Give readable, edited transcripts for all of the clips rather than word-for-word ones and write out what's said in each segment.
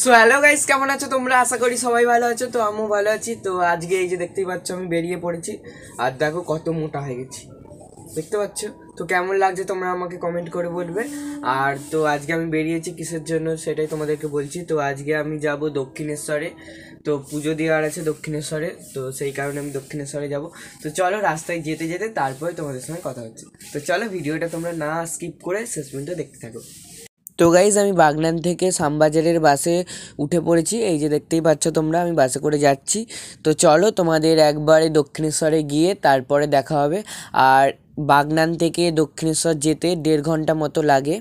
So hello guys, কেমন আছো তোমরা? আশা করি সবাই ভালো আছো। তো আমিও ভালো আছি। তো আজকে এই যে দেখতেই পাচ্ছ আমি বেরিয়ে পড়েছি, আর দেখো কত মোটা হয়ে গেছি, দেখতে পাচ্ছ? তো কেমন লাগছে তোমরা আমাকে কমেন্ট করে বলবে। আর তো আজকে আমি বেরিয়েছি কিসের জন্য সেটাই তোমাদেরকে বলছি। তো আজকে আমি যাব দক্ষিণেশ্বরে, তো পুজো দেওয়ার আছে দক্ষিণেশ্বরে, তো সেই কারণে আমি দক্ষিণেশ্বরে যাব। তো চলো রাস্তায় যেতে যেতে তারপরে তোমাদের সঙ্গে কথা হচ্ছে। তো চলো ভিডিওটা তোমরা না স্কিপ করে শেষ পর্যন্ত দেখতে থাকো। তো গাইজ আমি বাগনান থেকে শ্যামবাজারের বাসে উঠে পড়েছি, এই যে দেখতেই পাচ্ছ তোমরা, আমি বাসে করে যাচ্ছি। তো চলো তোমাদের একবারে দক্ষিণেশ্বরে গিয়ে তারপরে দেখা হবে। আর বাগনান থেকে দক্ষিণেশ্বর যেতে 1.5 ঘন্টা মতো লাগে।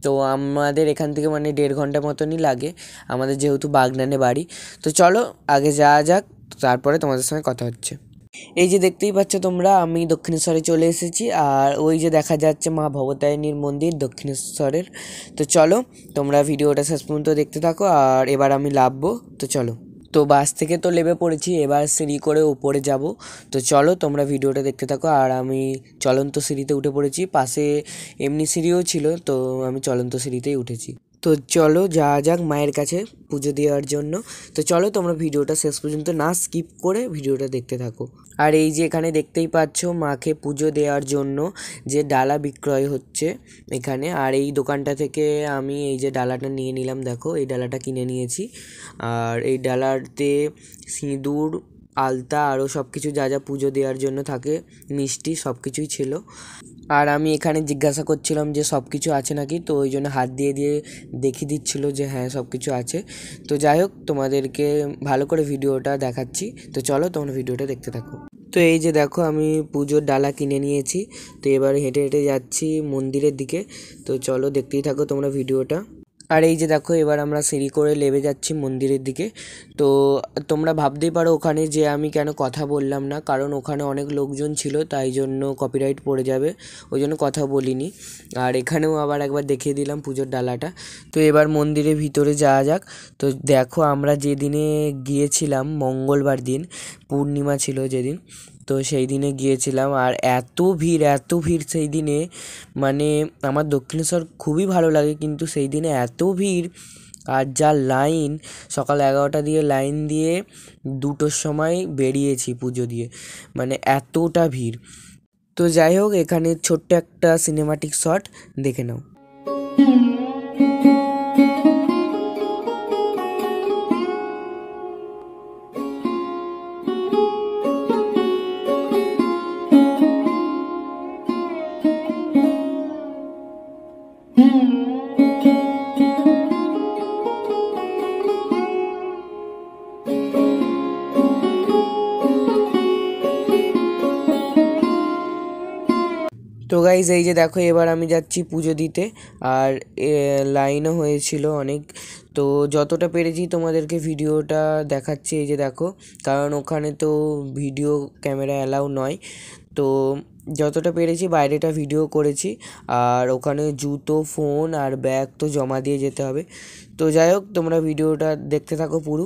তো আমাদের এখান থেকে মানে 1.5 ঘন্টা মতনই লাগে আমাদের, যেহেতু বাগনানে বাড়ি। তো চলো আগে যাওয়া যাক, তারপরে তোমাদের সঙ্গে কথা হচ্ছে। এই যে দেখতেই পাচ্ছ তোমরা, আমি দক্ষিণেশ্বরে চলে এসেছি। আর ওই যে দেখা যাচ্ছে মা ভবতারিণীর মন্দির দক্ষিণেশ্বরের। তো চলো তোমরা ভিডিওটা শেষ পর্যন্ত দেখতে থাকো। আর এবার আমি নামবো, তো চলো। তো বাস থেকে তো নেমে পড়েছি, এবার সিঁড়ি করে উপরে যাব। তো চলো তোমরা ভিডিওটা দেখতে থাকো। আর আমি চলন্ত সিঁড়িতে উঠে পড়েছি, পাশে এমনি সিঁড়িও ছিল, তো আমি চলন্ত সিঁড়িতেই উঠেছি। তো চলো যাওয়া যাক মায়ের কাছে পুজো দেওয়ার জন্য। তো চলো তোমরা ভিডিওটা শেষ পর্যন্ত না স্কিপ করে ভিডিওটা দেখতে থাকো। আর এই যে এখানে দেখতেই পাচ্ছ মাকে পুজো দেওয়ার জন্য যে ডালা বিক্রয় হচ্ছে এখানে। আর এই দোকানটা থেকে আমি এই যে ডালাটা নিয়ে নিলাম, দেখো এই ডালাটা কিনে নিয়েছি। আর এই ডালাতে সিঁদুর, আলতা আরও সব কিছু যা যা পুজো দেওয়ার জন্য থাকে, মিষ্টি সব কিছুই ছিল। আর আমি এখানে জিজ্ঞাসা করছিলাম যে সব কিছু আছে নাকি, তো ওই জন্য হাত দিয়ে দিয়ে দেখিয়ে দিচ্ছিলো যে হ্যাঁ সব কিছু আছে। তো যাই হোক তোমাদেরকে ভালো করে ভিডিওটা দেখাচ্ছি। তো চলো তোমরা ভিডিওটা দেখতে থাকো। তো এই যে দেখো আমি পুজোর ডালা কিনে নিয়েছি। তো এবার হেঁটে হেঁটে যাচ্ছি মন্দিরের দিকে। তো চলো দেখতেই থাকো তোমরা ভিডিওটা। আর এই যে দেখো এবার আমরা সিঁড়ি করে নেমে যাচ্ছি মন্দিরের দিকে। তো তোমরা ভাবতেই পারো ওখানে যে আমি কেন কথা বললাম না, কারণ ওখানে অনেক লোকজন ছিল, তাই জন্য কপিরাইট পড়ে যাবে, ওই জন্য কথা বলিনি। আর এখানেও আবার একবার দেখিয়ে দিলাম পুজোর ডালাটা। তো এবার মন্দিরের ভিতরে যাওয়া যাক। তো দেখো আমরা যেদিনে গিয়েছিলাম মঙ্গলবার দিন, পূর্ণিমা ছিল যেদিন, তো সেই দিনে গিয়েছিলাম। আর এত ভিড় এত ভিড় সেই দিনে, মানে আমার দক্ষিণেশ্বর খুবই ভালো লাগে, কিন্তু সেই দিনে এত ভিড়। আর যা লাইন, সকাল 11টা দিয়ে লাইন দিয়ে 2টোর সময় বেরিয়েছি পুজো দিয়ে, মানে এতটা ভিড়। তো যাই হোক এখানে ছোট্ট একটা সিনেমাটিক শট দেখে নাও। তো গাইজ এই যে দেখো এবার আমি যাচ্ছি পুজো দিতে। আর লাইনও হয়েছিল অনেক। তো যতটা পেরেছি তোমাদেরকে ভিডিওটা দেখাচ্ছি, এই যে দেখো, কারণ ওখানে তো ভিডিও ক্যামেরা অ্যালাউ নয়। তো যতটা পেরেছি বাইরেটা ভিডিও করেছি। আর ওখানে জুতো, ফোন আর ব্যাগ তো জমা দিয়ে যেতে হবে। তো যাই হোক তোমরা ভিডিওটা দেখতে থাকো পুরো।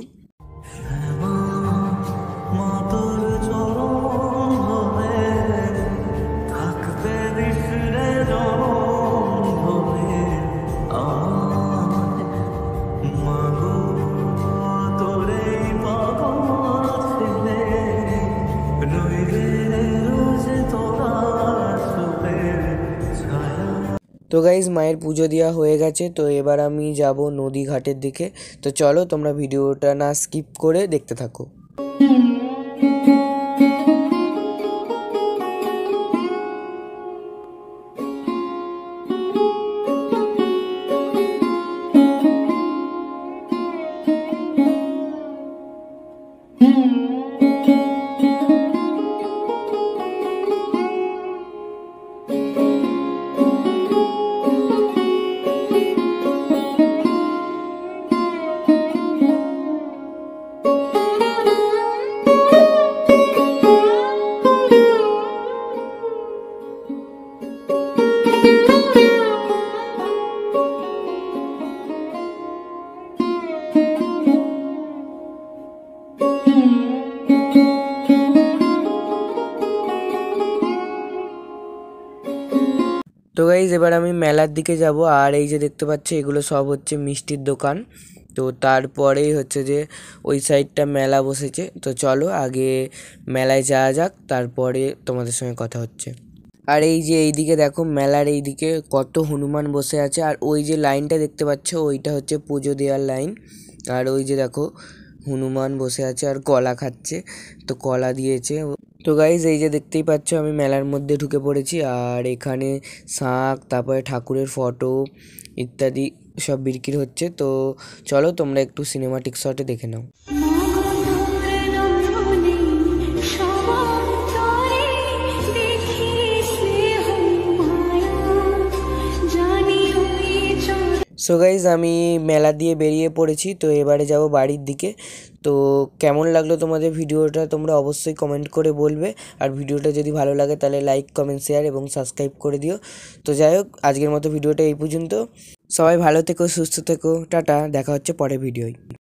তো গাইজ মায়ের পুজো দেওয়া হয়ে গেছে। তো এবার আমি যাব নদী ঘাটের দিকে। তো চলো তোমরা ভিডিওটা না স্কিপ করে দেখতে থাকো। তো গাইজ এবার আমি মেলার দিকে যাব। আর এই যে দেখতে পাচ্ছ এগুলো সব হচ্ছে মিষ্টির দোকান। তো তারপরেই হচ্ছে যে ওই সাইডটা মেলা বসেছে, তো চলো আগে মেলায় যাওয়া যাক, তারপরে তোমাদের সঙ্গে কথা হচ্ছে। আর এই যে এইদিকে দেখো, মেলার এইদিকে কত হনুমান বসে আছে, আর ওই যে লাইনটা দেখতে পাচ্ছ ওইটা হচ্ছে পুজো দেওয়ার লাইন। আর ওই যে দেখো হনুমান বসে আছে আর কলা খাচ্ছে, তো কলা দিয়েছে। তো গাইজ এই যে দেখতেই পাচ্ছ আমি মেলার মধ্যে ঢুকে পড়েছি, আর এখানে শাঁখ, তারপরে ঠাকুরের ফটো ইত্যাদি সব বিক্রি হচ্ছে। তো চলো তোমরা একটু সিনেমাটিক শটে দেখে নাও। সো গাইজ আমি মেলা দিয়ে বেরিয়ে পড়েছি, তো এবারে যাব বাড়ির দিকে। তো কেমন লাগলো তোমাদের ভিডিওটা তোমরা অবশ্যই কমেন্ট করে বলবে, আর ভিডিওটা যদি ভালো লাগে তাহলে লাইক, কমেন্ট, শেয়ার এবং সাবস্ক্রাইব করে দিও। তো যাই হোক, আজকের মতো ভিডিওটা এই পর্যন্ত। সবাই ভালো থেকো, সুস্থ থেকো, টাটা, দেখা হচ্ছে পরের ভিডিওয়।